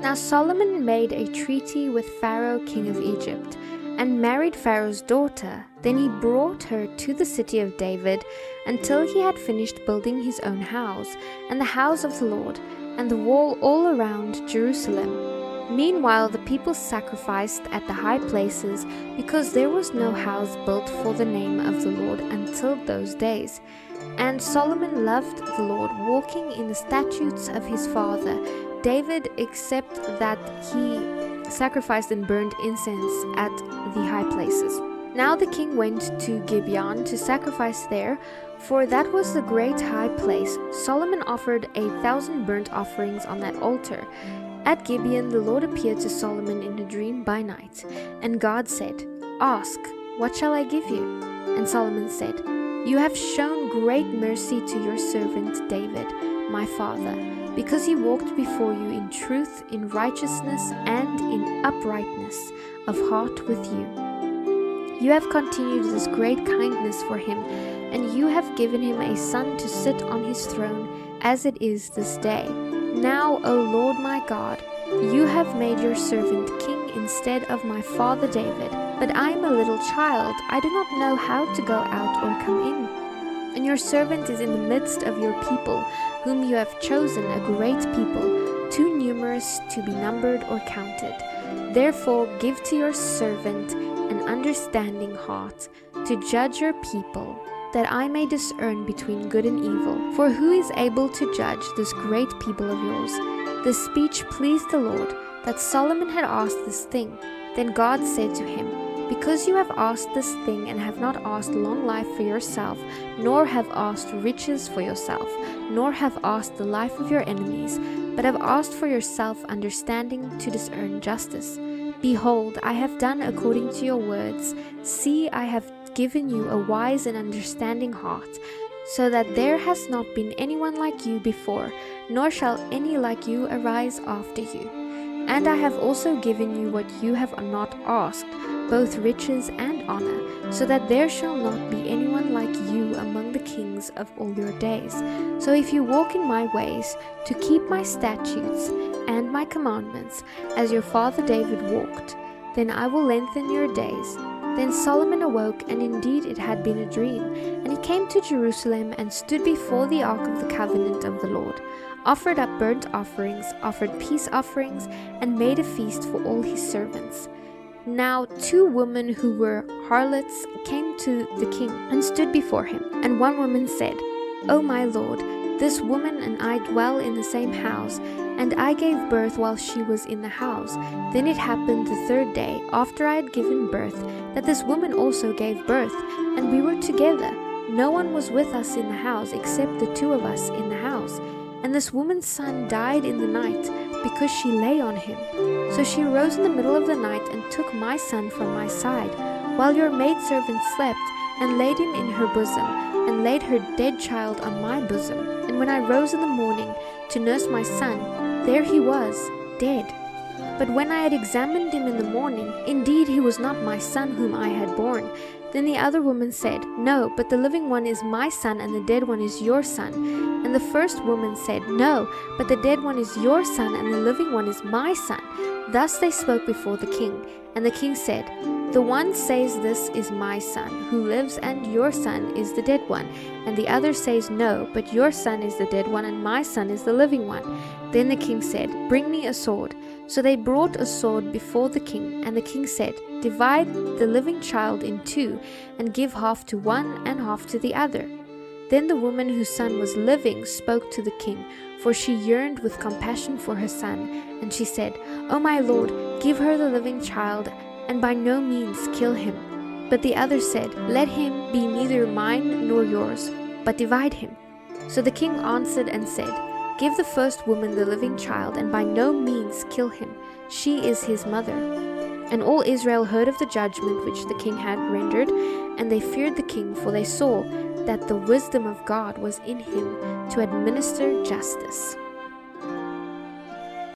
Now Solomon made a treaty with Pharaoh king of Egypt, and married Pharaoh's daughter. Then he brought her to the city of David until he had finished building his own house, and the house of the Lord, and the wall all around Jerusalem. Meanwhile the people sacrificed at the high places, because there was no house built for the name of the Lord until those days. And Solomon loved the Lord, walking in the statutes of his father David, except that he sacrificed and burned incense at the high places. Now the king went to Gibeon to sacrifice there, for that was the great high place. Solomon offered 1,000 burnt offerings on that altar. At Gibeon the Lord appeared to Solomon in a dream by night, and God said, "Ask, what shall I give you?" And Solomon said, "You have shown great mercy to your servant David, my father, because he walked before you in truth, in righteousness, and in uprightness of heart with you. You have continued this great kindness for him, and you have given him a son to sit on his throne, as it is this day. Now, O Lord my God, you have made your servant king instead of my father David, but I am a little child, I do not know how to go out or come in. And your servant is in the midst of your people, whom you have chosen, a great people, too numerous to be numbered or counted. Therefore give to your servant an understanding heart, to judge your people, that I may discern between good and evil. For who is able to judge this great people of yours?" This speech pleased the Lord, that Solomon had asked this thing. Then God said to him, "Because you have asked this thing, and have not asked long life for yourself, nor have asked riches for yourself, nor have asked the life of your enemies, but have asked for yourself understanding to discern justice. Behold, I have done according to your words. See, I have given you a wise and understanding heart, so that there has not been anyone like you before, nor shall any like you arise after you. And I have also given you what you have not asked, both riches and honor, so that there shall not be anyone like you among the kings of all your days. So if you walk in my ways, to keep my statutes and my commandments, as your father David walked, then I will lengthen your days." Then Solomon awoke, and indeed it had been a dream. And he came to Jerusalem, and stood before the ark of the covenant of the Lord, offered up burnt offerings, offered peace offerings, and made a feast for all his servants. Now 2 women who were harlots came to the king, and stood before him. And one woman said, "O my lord, this woman and I dwell in the same house, and I gave birth while she was in the house. Then it happened the 3rd day, after I had given birth, that this woman also gave birth, and we were together. No one was with us in the house, except the 2 of us in the house. And this woman's son died in the night, because she lay on him. So she rose in the middle of the night, and took my son from my side, while your maidservant slept, and laid him in her bosom, and laid her dead child on my bosom. And when I rose in the morning to nurse my son, there he was, dead. But when I had examined him in the morning, indeed he was not my son whom I had borne. Then the other woman said, No, but the living one is my son, and the dead one is your son. And the first woman said, No, but the dead one is your son, and the living one is my son. Thus they spoke before the king. And the king said, The one says, This is my son, who lives, and your son is the dead one. And the other says, No, but your son is the dead one, and my son is the living one. Then the king said, Bring me a sword. So they brought a sword before the king. And the king said, Divide the living child in 2, and give half to one and half to the other. Then the woman whose son was living spoke to the king, for she yearned with compassion for her son. And she said, O my lord, give her the living child, and by no means kill him. But the other said, Let him be neither mine nor yours, but divide him. So the king answered and said, Give the first woman the living child, and by no means kill him. She is his mother. And all Israel heard of the judgment which the king had rendered, and they feared the king, for they saw that the wisdom of God was in him to administer justice.